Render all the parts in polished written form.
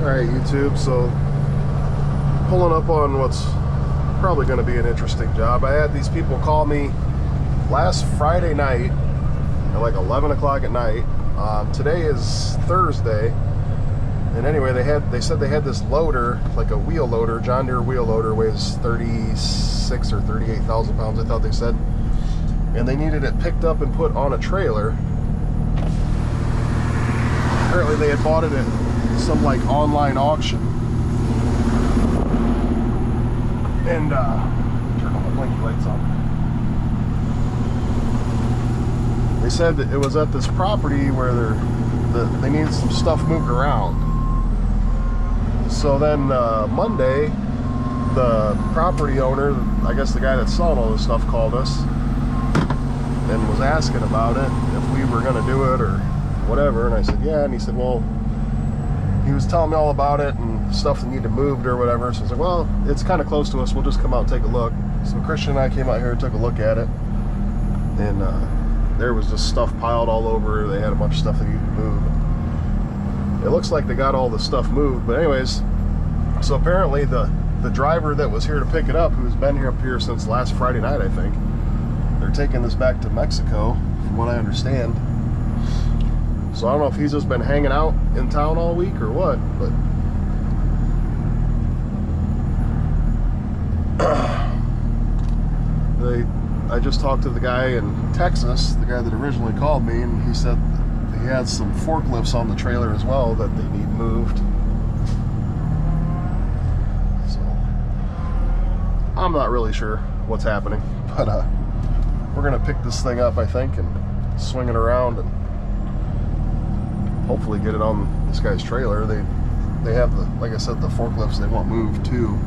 Alright, YouTube, so pulling up on what's probably going to be an interesting job. I had these people call me last Friday night at like 11 o'clock at night. Today is Thursday, and anyway, they said they had this loader, like a wheel loader, John Deere wheel loader, weighs 36 or 38,000 pounds, I thought they said, and they needed it picked up and put on a trailer. Apparently they had bought it at some like online auction, and turn all the blinky lights on. They said that it was at this property where they needed some stuff moved around. So then Monday, the property owner, I guess the guy that's selling all this stuff, called us and was asking about it, if we were going to do it or whatever. And I said, yeah. And he said, well, he was telling me all about it and stuff that needed moved or whatever. So I was like, well, it's kind of close to us. We'll just come out and take a look. So Christian and I came out here and took a look at it. And there was just stuff piled all over. They had a bunch of stuff that needed to move. It looks like they got all the stuff moved. But anyways, so apparently the driver that was here to pick it up, who's been here up here since last Friday night, I think, they're taking this back to Mexico, from what I understand. So I don't know if he's just been hanging out in town all week or what, but I just talked to the guy in Texas, the guy that originally called me, and he said he had some forklifts on the trailer as well that they need moved. So I'm not really sure what's happening, but we're gonna pick this thing up, I think, and swing it around and hopefully get it on this guy's trailer. They have the, like I said, the forklifts they want moved too.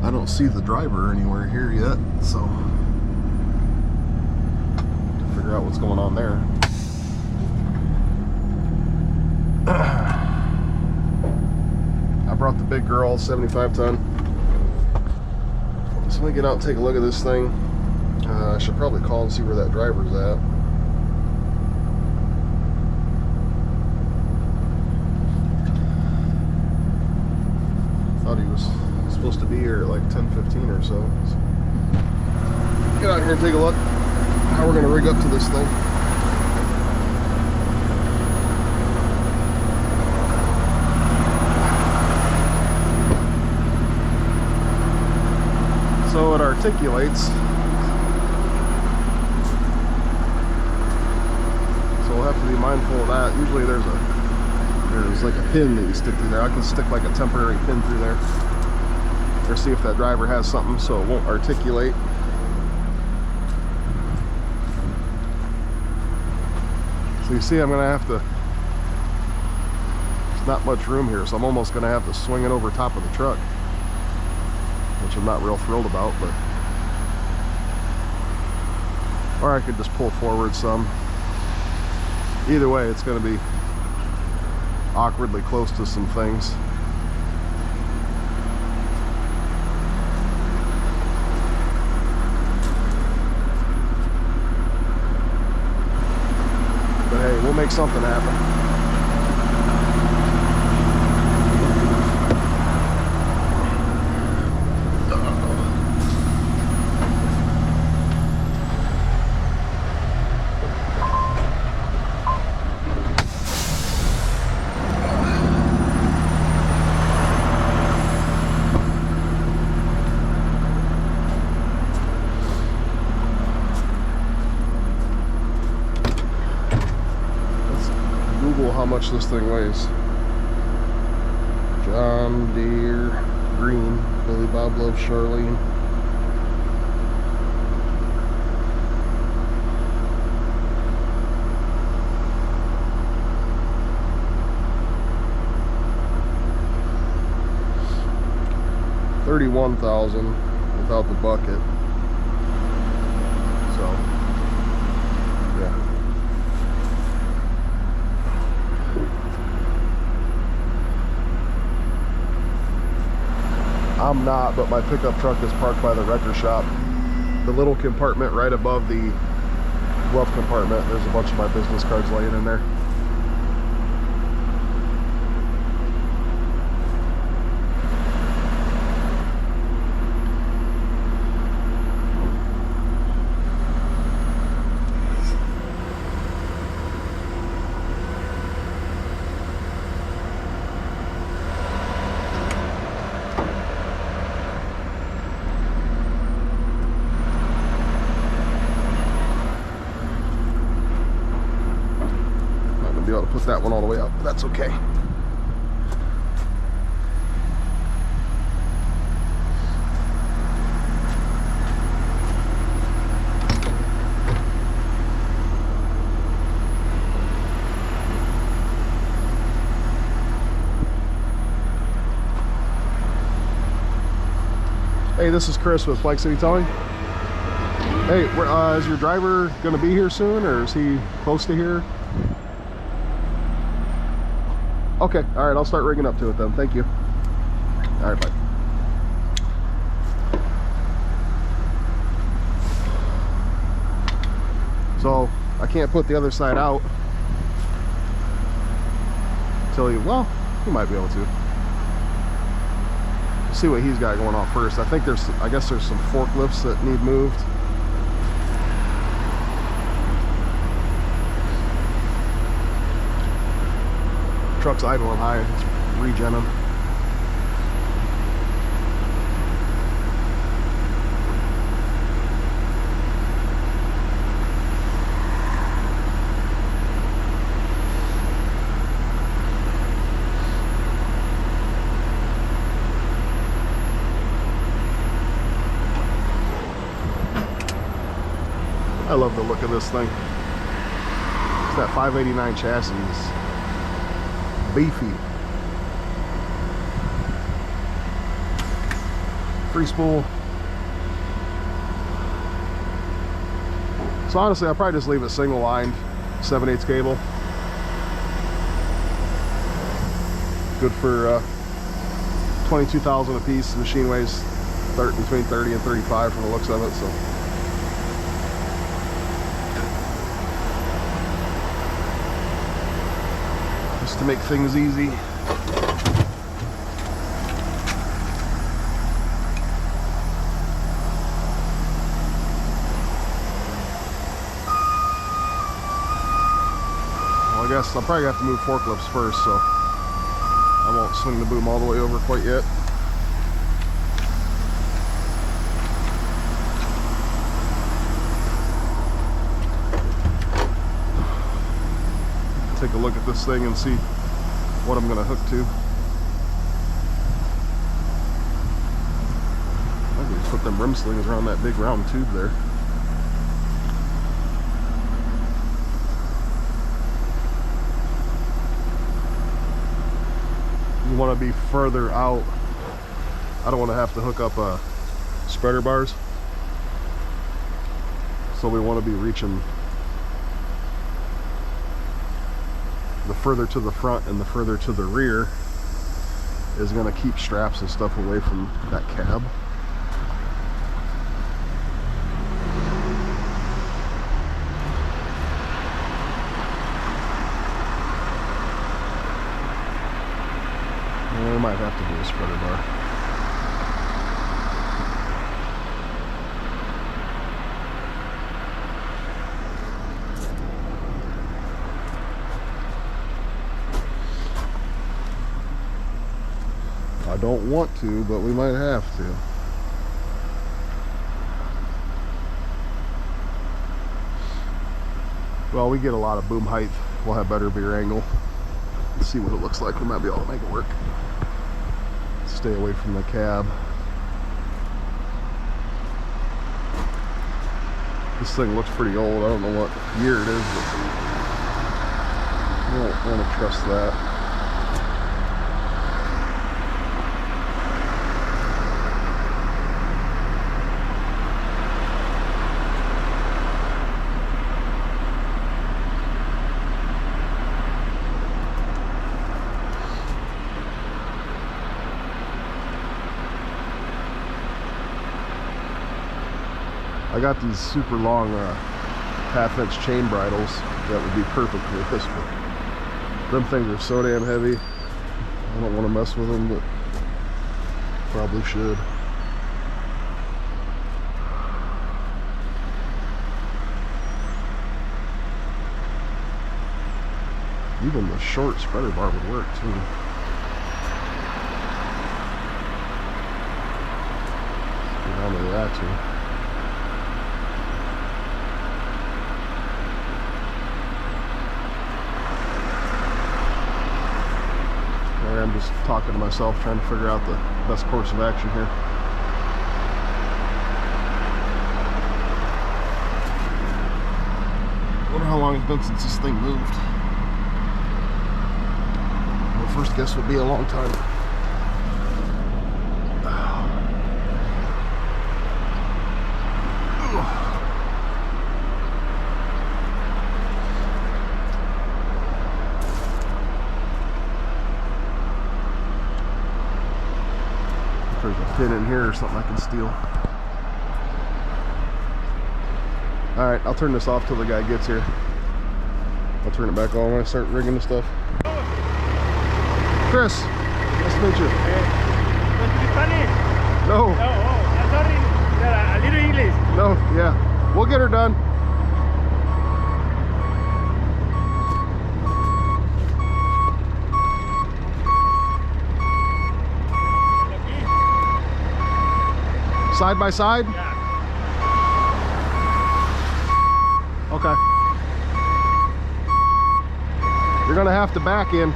I don't see the driver anywhere here yet, so to figure out what's going on there. I brought the big girl, 75 ton. So let me get out and take a look at this thing. I should probably call and see where that driver's at. Thought he was supposed to be here at like 10:15 or so. Get out here and take a look how we're going to rig up to this thing. So it articulates. So we'll have to be mindful of that. Usually there's like a pin that you stick through there. I can stick like a temporary pin through there. Or see if that driver has something so it won't articulate. So you see, I'm gonna have to, there's not much room here, so I'm almost gonna have to swing it over top of the truck, which I'm not real thrilled about, but, or I could just pull forward some. Either way, it's gonna be awkwardly close to some things. But hey, we'll make something happen. How much this thing weighs. John Deere green, Billy Bob loves Charlene. $31,000 without the bucket. So yeah. I'm not, but my pickup truck is parked by the wrecker shop. The little compartment right above the glove compartment. There's a bunch of my business cards laying in there. Be able to put that one all the way up, but that's okay. Hey, this is Chris with Flag City Towing. Hey, is your driver going to be here soon, or is he close to here? Okay, all right, I'll start rigging up to it then. Thank you. All right, bye. So I can't put the other side out until you, well, you might be able to. See what he's got going on first. I think I guess there's some forklifts that need moved. Truck's idling high, it's regenning. I love the look of this thing. It's that 589 chassis. Beefy. Free spool. So honestly, I'll probably just leave it single lined, 7/8 cable. Good for 22,000 a piece. The machine weighs between 30 and 35 from the looks of it. So. To make things easy. Well, I guess I'll probably have to move forklifts first, so I won't swing the boom all the way over quite yet. Take a look at this thing and see what I'm going to hook to. I can just put them rim slings around that big round tube there. You want to be further out. I don't want to have to hook up spreader bars. So we want to be reaching the further to the front and the further to the rear is going to keep straps and stuff away from that cab. And we might have to do a spreader bar. I don't want to, but we might have to. Well, we get a lot of boom height. We'll have better rear angle. Let's see what it looks like. We might be able to make it work. Stay away from the cab. This thing looks pretty old. I don't know what year it is, but I don't want to trust that. I got these super long half-inch chain bridles that would be perfect for this, but them things are so damn heavy. I don't want to mess with them, but probably should. Even the short spreader bar would work too. Get down to that too. I'm just talking to myself, trying to figure out the best course of action here. I wonder how long it's been since this thing moved. My first guess would be a long time. There's a pin in here or something I can steal. Alright, I'll turn this off till the guy gets here. I'll turn it back on when I start rigging the stuff. Chris, nice to meet you. Want to be funny? No. I'm sorry. A little English. No, yeah. We'll get her done. Side by side? Yeah. Okay. You're gonna have to back in.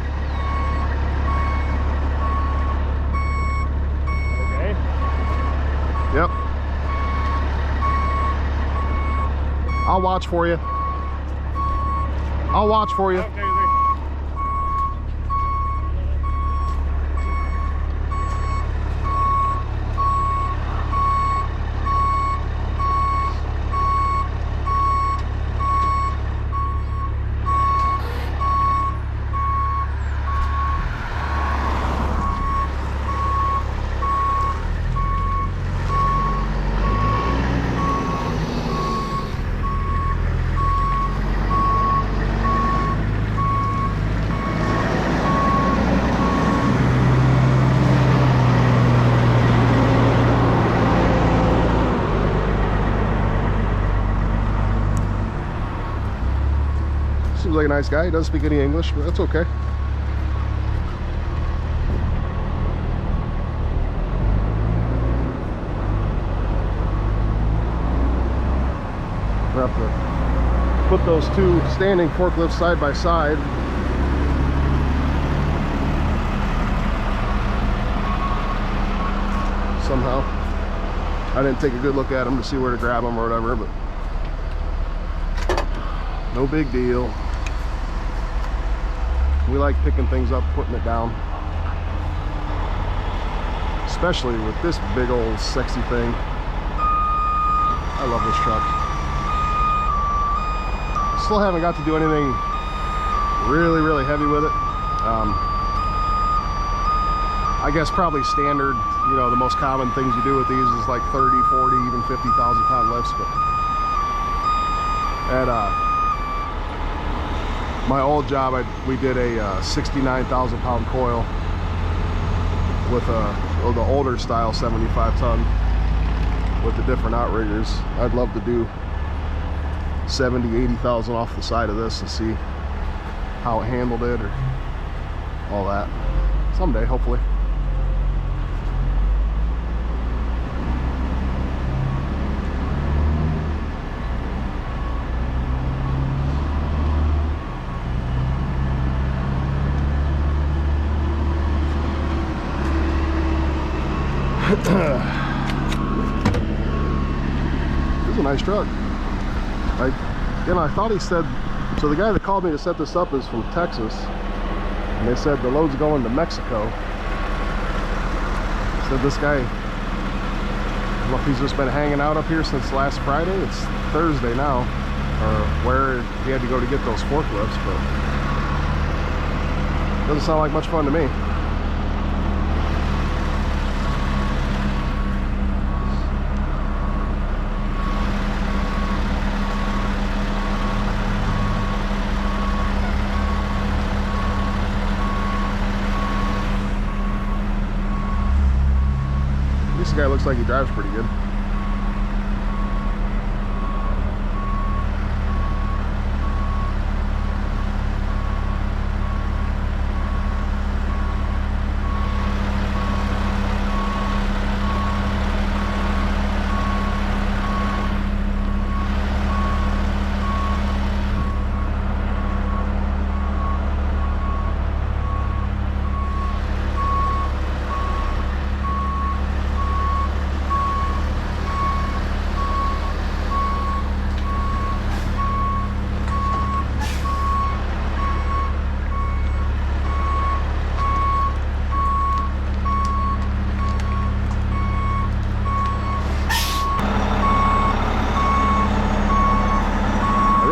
Okay. Yep. I'll watch for you. I'll watch for you. Okay. Seems like a nice guy. He doesn't speak any English, but that's okay. We'll have to put those two standing forklifts side by side. Somehow. I didn't take a good look at them to see where to grab them or whatever, but no big deal. We like picking things up, putting it down. Especially with this big old sexy thing. I love this truck. Still haven't got to do anything really heavy with it. I guess probably standard, you know, the most common things you do with these is like 30, 40, even 50,000 pound lifts. But at my old job, we did a 69,000 pound coil with the older style 75 ton with the different outriggers. I'd love to do 70, 80,000 off the side of this and see how it handled it or all that. Someday, hopefully. This is a nice truck. I thought he said, so the guy that called me to set this up is from Texas, and they said the load's going to Mexico. Said this guy, well, he's just been hanging out up here since last Friday. It's Thursday now, or where he had to go to get those forklifts, but doesn't sound like much fun to me. guy looks like he drives pretty good.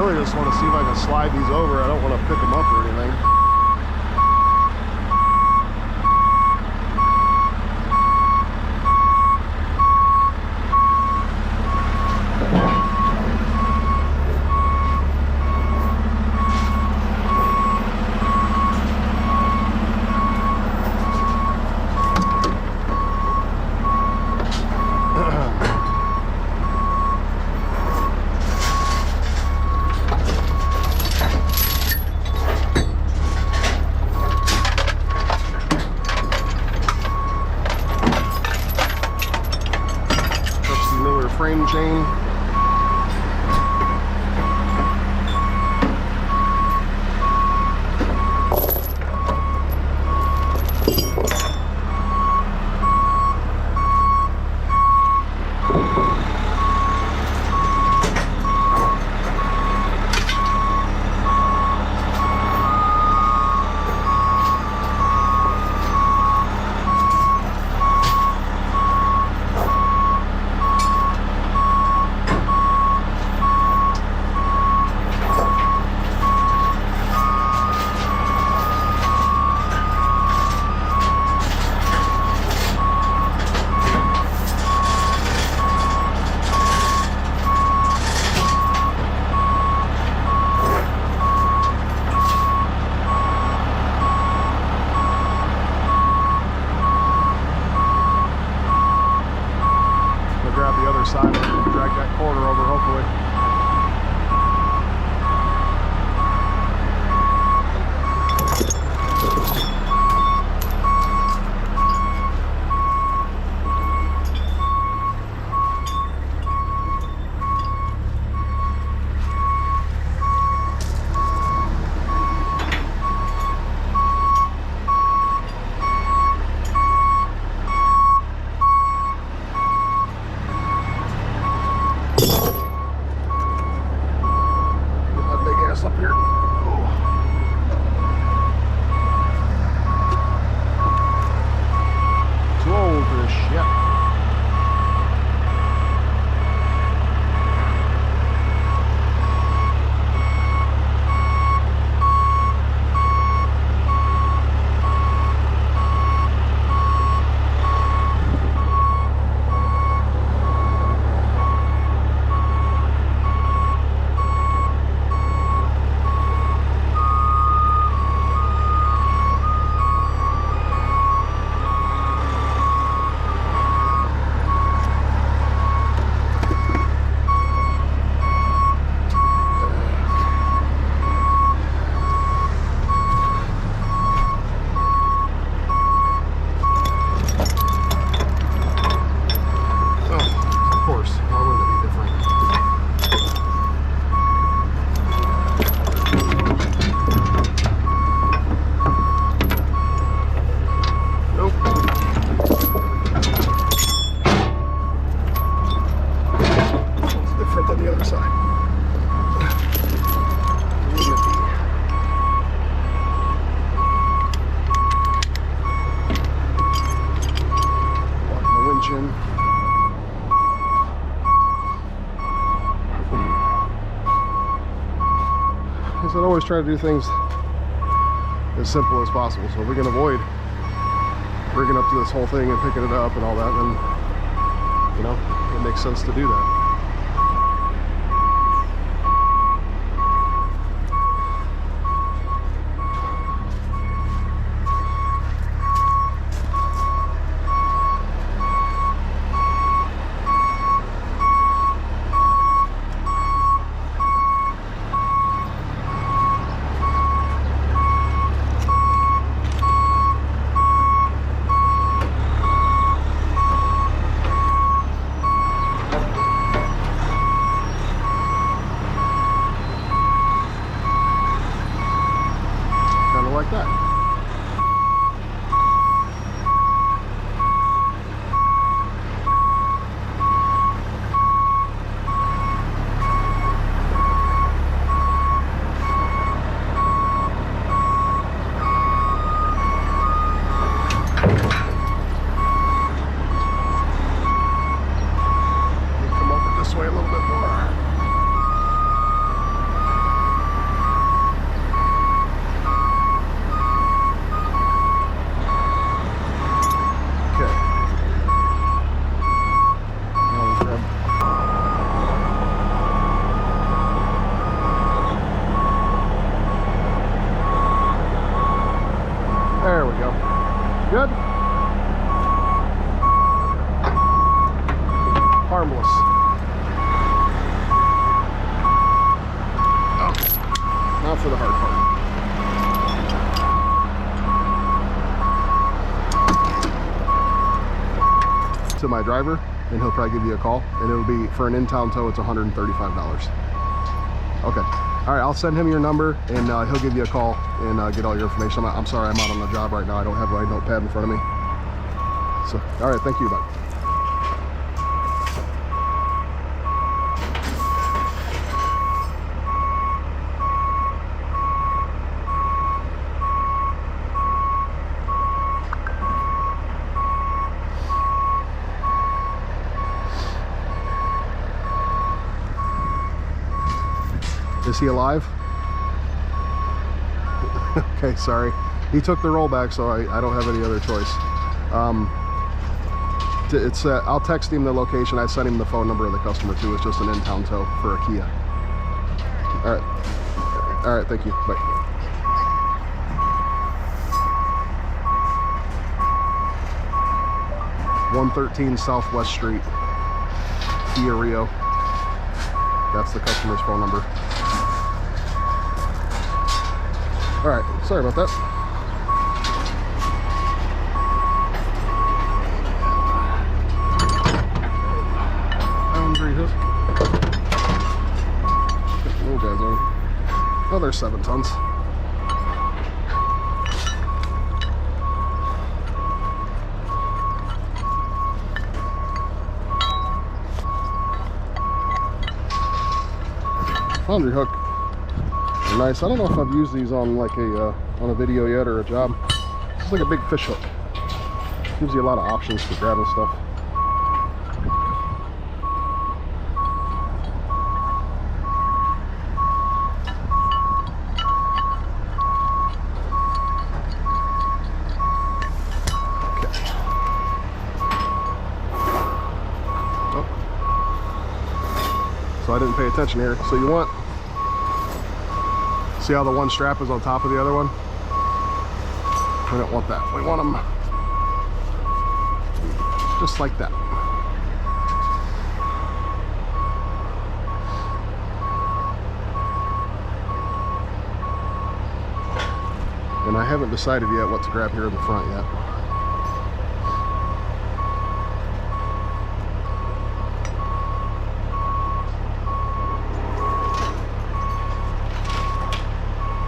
I just want to see if I can slide these over. I don't want to pick them up or anything. Frame chain. Grab the other side and drag that corner over, hopefully. Up here. Too old for this shit. I said, always try to do things as simple as possible. So if we can avoid rigging up to this whole thing and picking it up and all that, then, you know, it makes sense to do that. for the hard part. To my driver, and he'll probably give you a call, and it'll be for an in-town tow. It's $135. Okay. All right, I'll send him your number, and he'll give you a call and get all your information. I'm sorry, I'm out on the job right now. I don't have my notepad in front of me. So, all right, thank you, bye. Is he alive? Okay, sorry. He took the rollback, so I don't have any other choice. I'll text him the location. I sent him the phone number of the customer too. It's just an in-town tow for a Kia. All right. All right, thank you. Bye. (113) Southwest Street, Kia Rio. That's the customer's phone number. All right, sorry about that. Little guys on. Oh, there's 7 tons. Laundry hook. They're nice. I don't know if I've used these on like on a video yet or a job. It's like a big fish hook. Gives you a lot of options for grabbing stuff. Okay. Oh. So I didn't pay attention here. So you want, see how the one strap is on top of the other one? We don't want that. We want them just like that. And I haven't decided yet what to grab here in the front yet.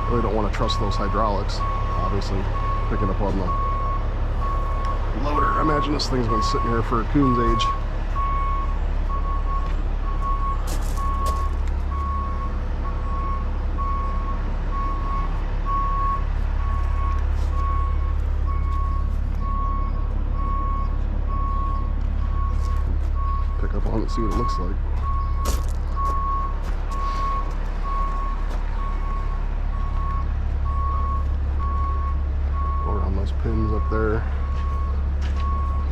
Really don't want to trust those hydraulics, obviously, picking up on the loader. I imagine this thing's been sitting here for a coon's age. Pick up on it and see what it looks like. Those pins up there.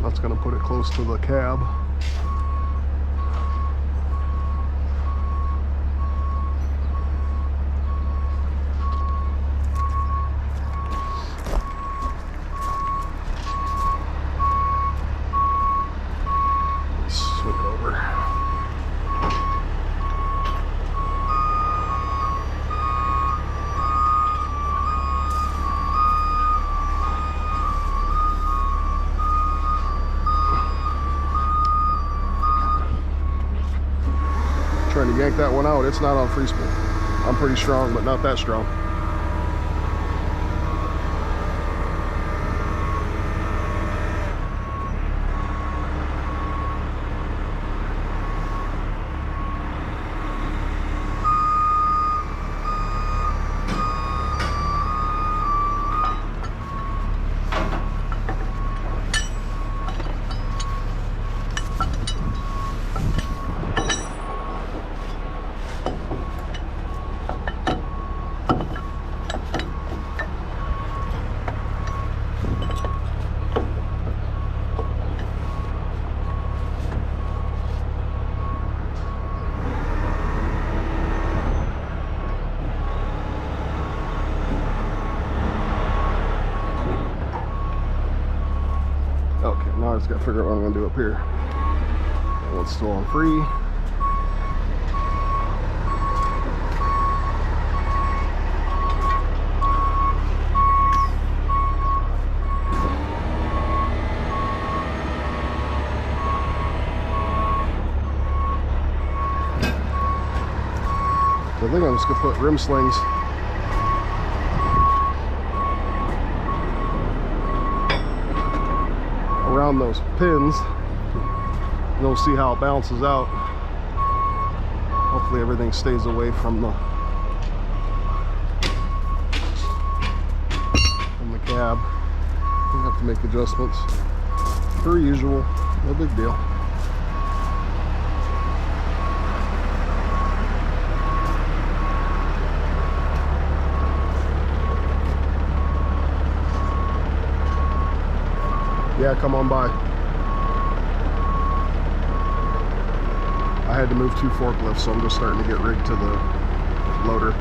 That's going to put it close to the cab. Swing it over. Trying to yank that one out. It's not on free spool. I'm pretty strong, but not that strong. Okay, now I just gotta figure out what I'm gonna do up here. That one's still on free. just gonna put rim slings around those pins, and we'll see how it balances out. Hopefully everything stays away from the cab. We have to make adjustments per usual, no big deal. Yeah, come on by. I had to move 2 forklifts, so I'm just starting to get rigged to the loader.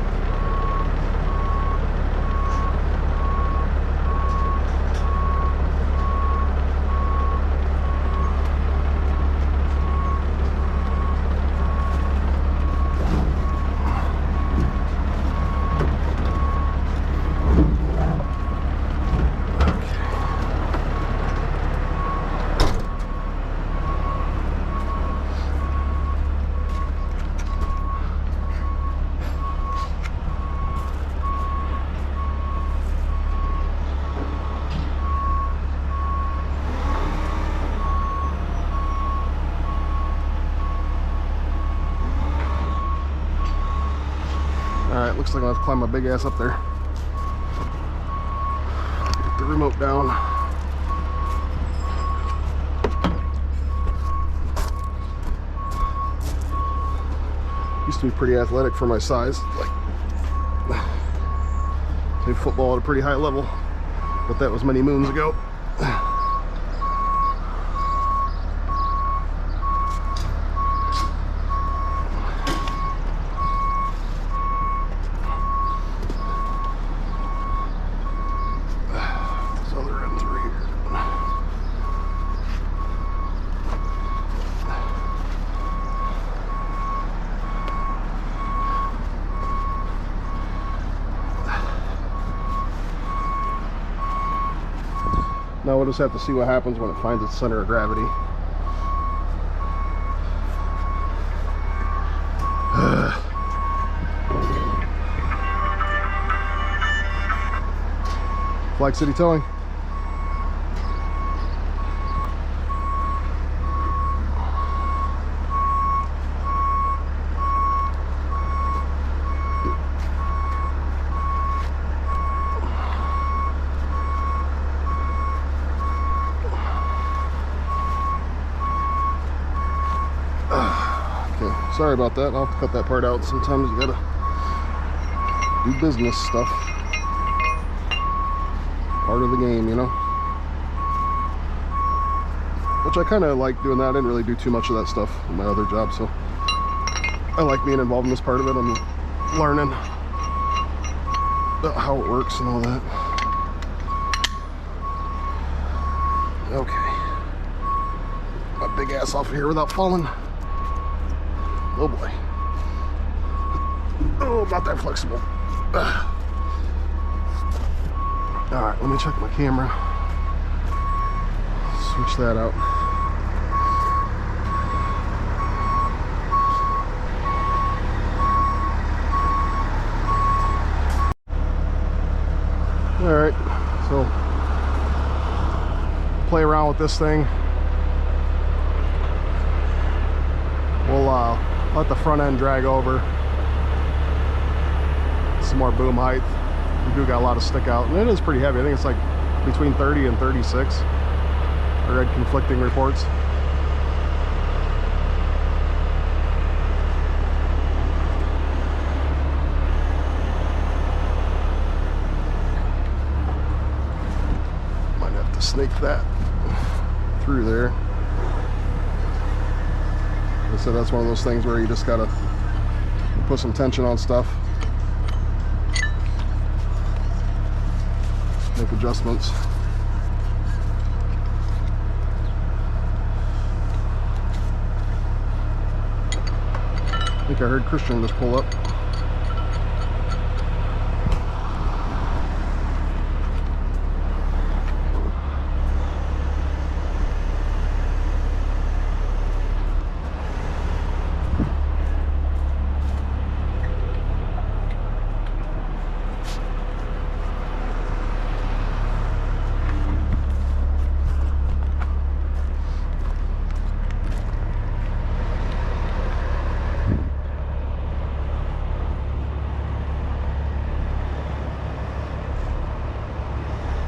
Alright, looks like I'll have to climb my big ass up there. Get the remote down. Used to be pretty athletic for my size. Like, played football at a pretty high level, but that was many moons ago. Now we'll just have to see what happens when it finds its center of gravity. Flag City Towing. Sorry about that. I'll have to cut that part out. Sometimes you gotta do business stuff. Part of the game, you know? Which I kind of like doing that. I didn't really do too much of that stuff in my other job, so I like being involved in this part of it. I'm learning how it works and all that. Okay. My big ass off of here without falling. Oh boy. Oh, not that flexible. Alright, let me check my camera. Switch that out. Alright, so play around with this thing. We'll let the front end drag over. Some more boom height. We do got a lot of stick out, and it is pretty heavy. I think it's like between 30 and 36. I read conflicting reports. Might have to snake that through there. So that's one of those things where you just gotta put some tension on stuff, make adjustments. I think I heard Christian just pull up.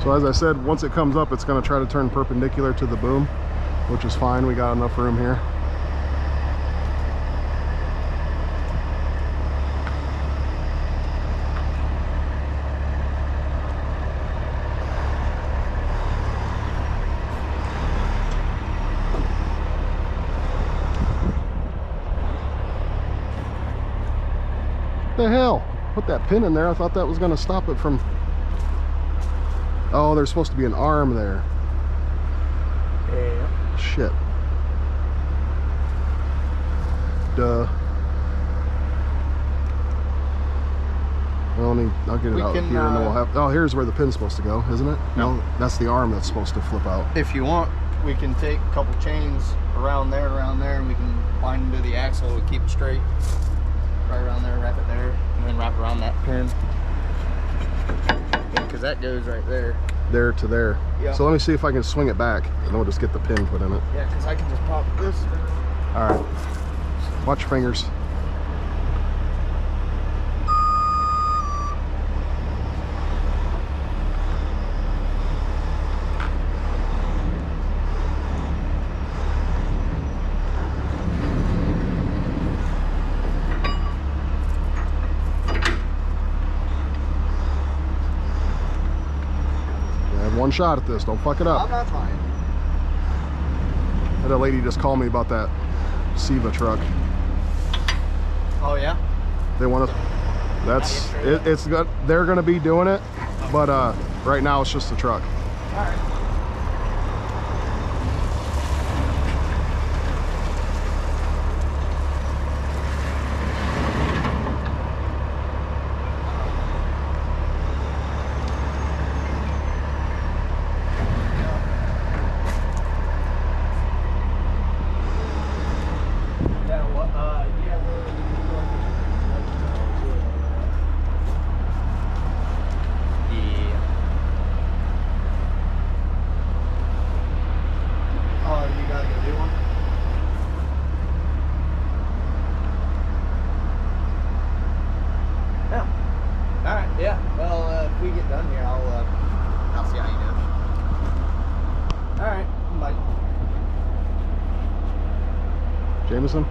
So as I said, once it comes up, it's going to try to turn perpendicular to the boom, which is fine. We got enough room here. What the hell? Put that pin in there. I thought that was going to stop it from... Oh, there's supposed to be an arm there. Yeah. Shit. Duh. Well, I'll get it out here and then we'll have... Oh, here's where the pin's supposed to go, isn't it? No, that's the arm that's supposed to flip out. If you want, we can take a couple chains around there, and we can bind them to the axle and keep it straight. Right around there, wrap it there, and then wrap around that pin. Because that goes right there. There to there. Yeah. So let me see if I can swing it back, and then we'll just get the pin put in it. Yeah, because I can just pop this. All right. Watch your fingers. One shot at this, don't fuck it up. I'm not trying. Had a lady just call me about that SEVA truck. Oh yeah? They want to, that's, it's good. They're going to be doing it, but right now it's just the truck. All right. Yeah, well, if we get done here, I'll see how you do. All right, bye. Jameson?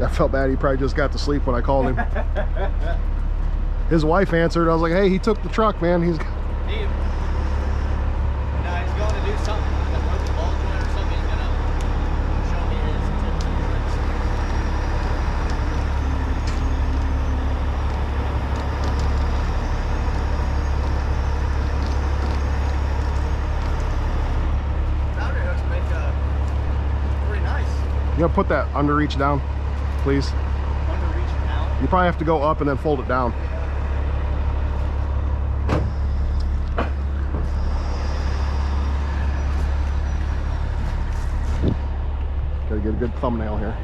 I felt bad. He probably just got to sleep when I called him. His wife answered. I was like, hey, he took the truck, man. He's... No, he's going to do something. That broke the ball joint or something. He's going to show me his tips and tricks. Boundary hooks make pretty nice. You gotta put that under reach down, please. Under reach now. You probably have to go up and then fold it down. Gotta get a good thumbnail here.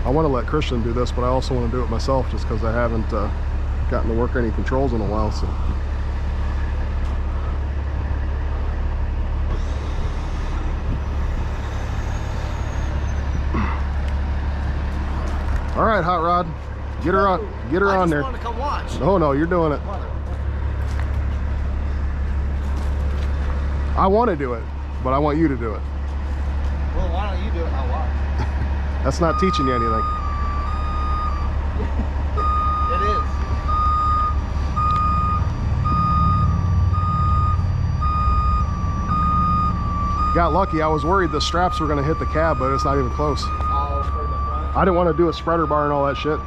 I want to let Christian do this, but I also want to do it myself just because I haven't gotten to work any controls in a while. So. All right, Hot Rod, get her on there. I just wanted to come watch. Oh no, you're doing it. I want to do it, but I want you to do it. Well, why don't you do it and I'll watch? That's not teaching you anything. It is. Got lucky. I was worried the straps were going to hit the cab, but it's not even close. Oh, for the front. I didn't want to do a spreader bar and all that shit.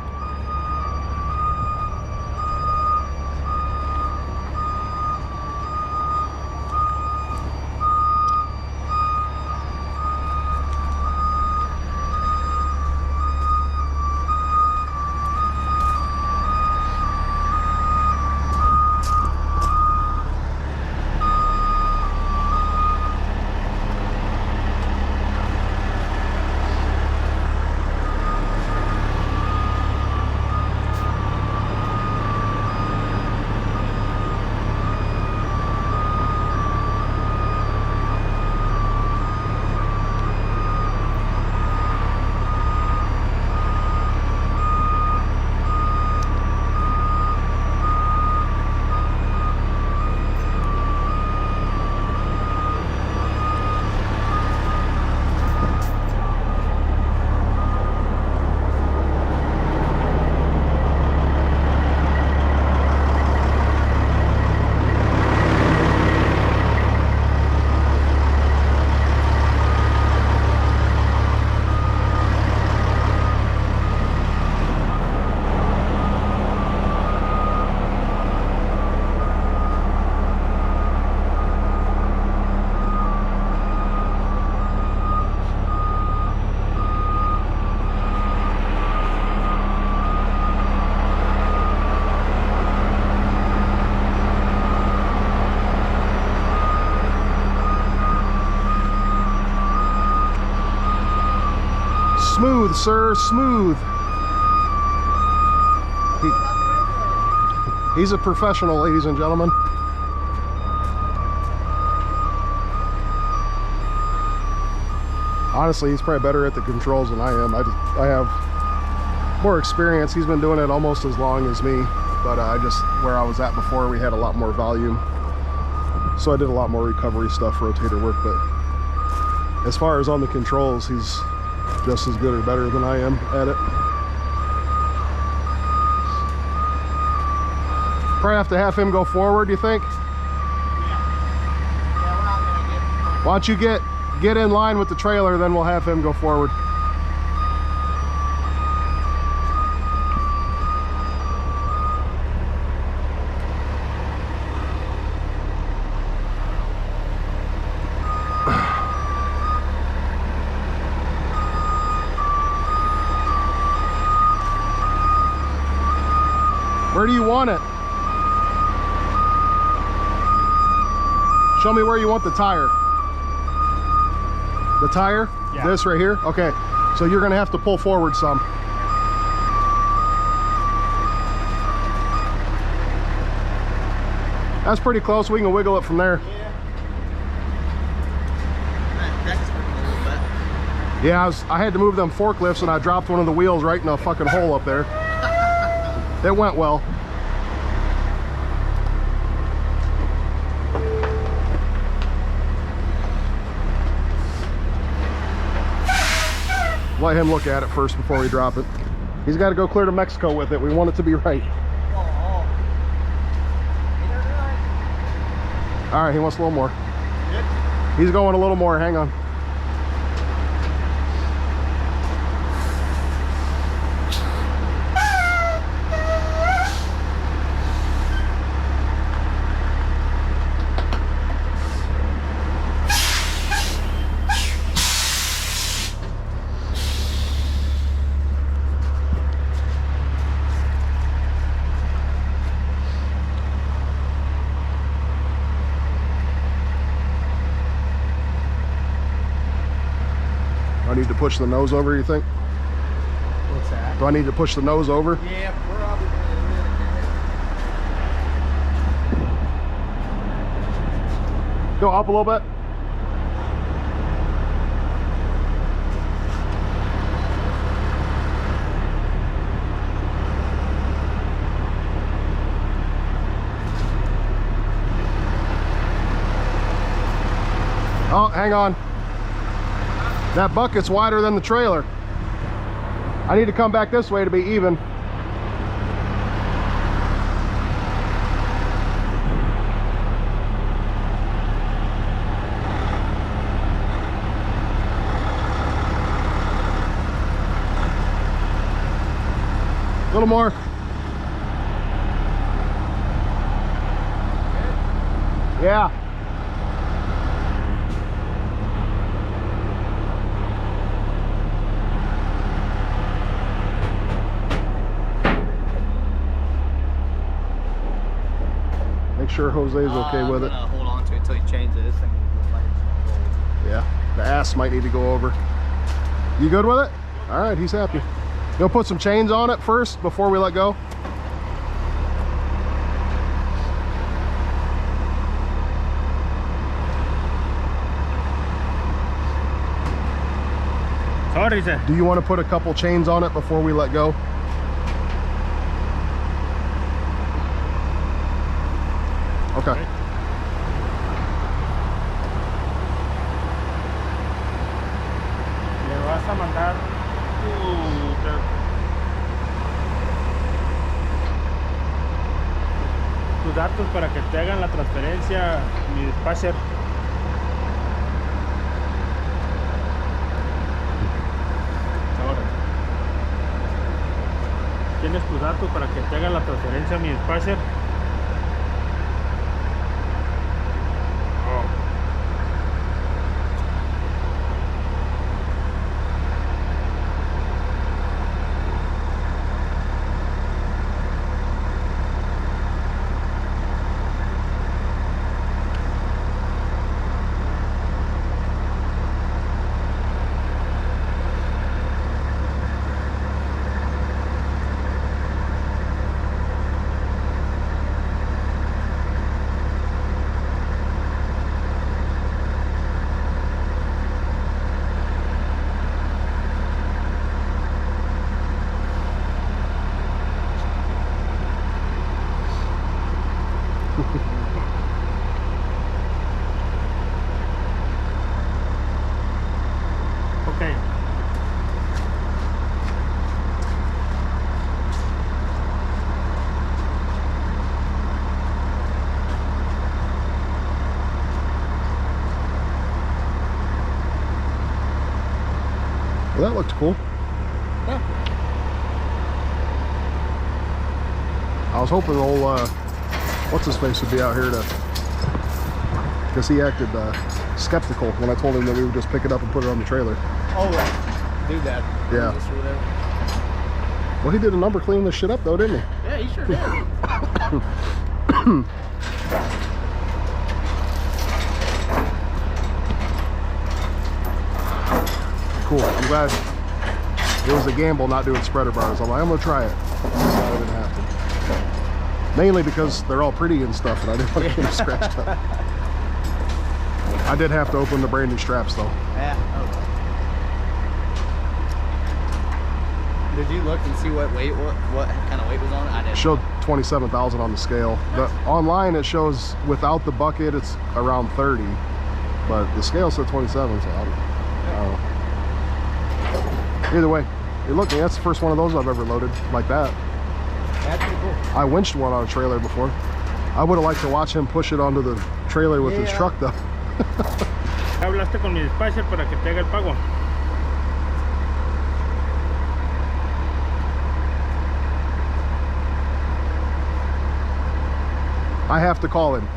sir, smooth. He's a professional, ladies and gentlemen. Honestly, he's probably better at the controls than I am. I have more experience. He's been doing it almost as long as me, but where I was at before, we had a lot more volume. So I did a lot more recovery stuff, rotator work, but as far as on the controls, he's just as good or better than I am at it. Probably have to have him go forward, you think? Yeah, we're not gonna get. Why don't you get in line with the trailer, then we'll have him go forward. Where do you want it? Show me where you want the tire. The tire? Yeah. This right here? Okay. So you're gonna have to pull forward some. That's pretty close. We can wiggle it from there. Yeah. That's hurting a little bit. Yeah, I had to move them forklifts and I dropped one of the wheels right in a fucking hole up there. It went well. Let him look at it first before we drop it. He's got to go clear to Mexico with it. We want it to be right. All right, he wants a little more. Good. He's going a little more. Hang on. I need to push the nose over, you think? What's that? Do I need to push the nose over? Yeah, probably. Go up a little bit. Oh, hang on. That bucket's wider than the trailer. I need to come back this way to be even. A little more. Yeah. Make sure Jose's okay with it. I'm gonna hold on to it until you change it. This thing looks like it's gonna Yeah, the ass might need to go over. You good with it? All right, he's happy. You'll put some chains on it first before we let go. Sorry, sir. Do you want to put a couple chains on it before we let go? Okay. Le vas a mandar tus datos para que te hagan la transferencia, mi dispatcher. Ahora. ¿Tienes tus datos para que te hagan la transferencia, mi dispatcher? That looked cool. Yeah. I was hoping old, what's his face would be out here to, because he acted skeptical when I told him that we would just pick it up and put it on the trailer. Oh, do that. Yeah. Well, he did a number cleaning this shit up though, didn't he? Yeah, he sure did. Cool. I'm glad it was a gamble not doing spreader bars. I'm like, I'm gonna try it. I'm glad I didn't have to. Mainly because they're all pretty and stuff, and I didn't want to get them scratched up. I did have to open the brand new straps though. Yeah. Did you look and see what weight, what kind of weight was on it? I didn't. It showed 27,000 on the scale. Online it shows without the bucket it's around 30, but the scale said 27, so I don't know. Either way, look, that's the first one of those I've ever loaded like that. That's pretty cool. I winched one on a trailer before. I would have liked to watch him push it onto the trailer with his truck though. Hablaste con mi dispatcher para que te haga el pago. I have to call him.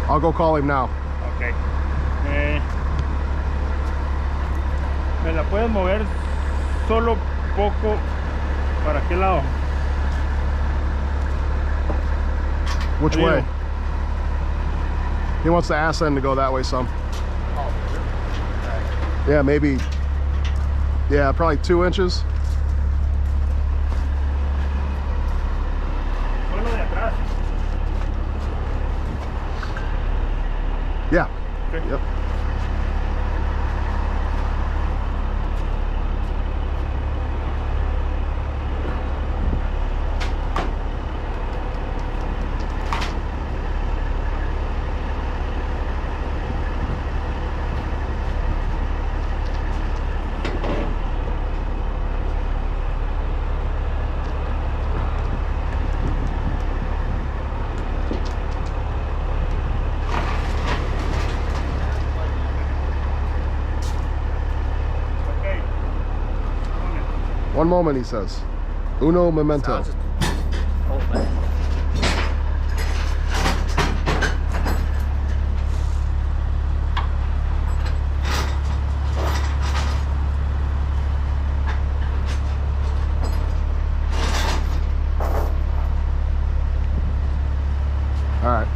I'll go call him now. Ok. ¿Me la puedes mover solo poco para qué lado? Which way? He wants the ass end to go that way some. Yeah, maybe. Yeah, probably 2 inches. Solo de atrás. Yeah. Okay. Yep. One moment, he says. Uno momento. I'll just hold it back. All right.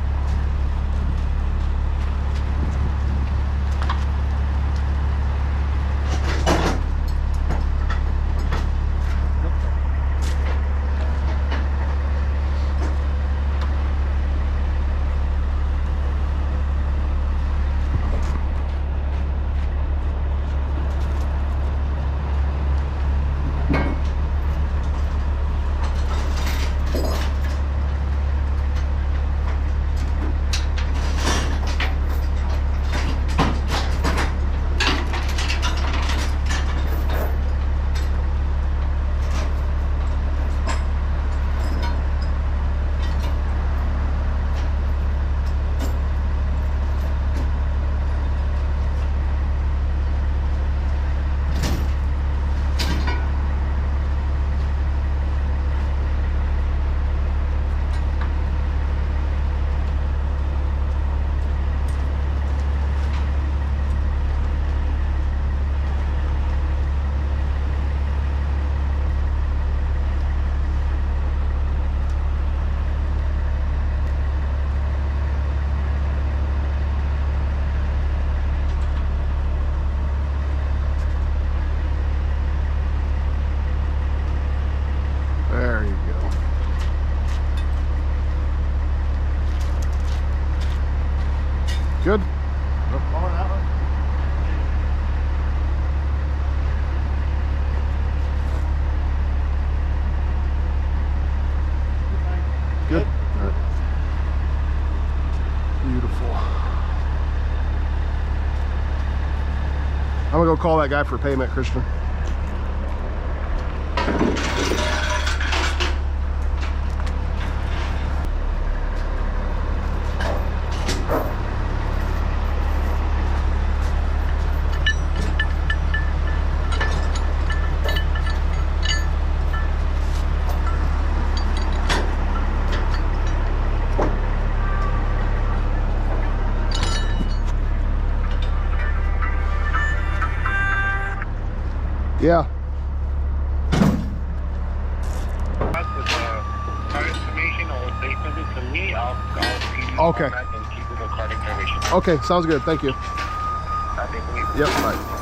There you go. Good. More that one. Good. All right. Beautiful. I'm gonna go call that guy for payment, Christian. Yeah. With card information, or if they send it to me, I'll give you Okay. the format and keep you the card information. Okay, sounds good. Thank you. I think we. Yep, bye.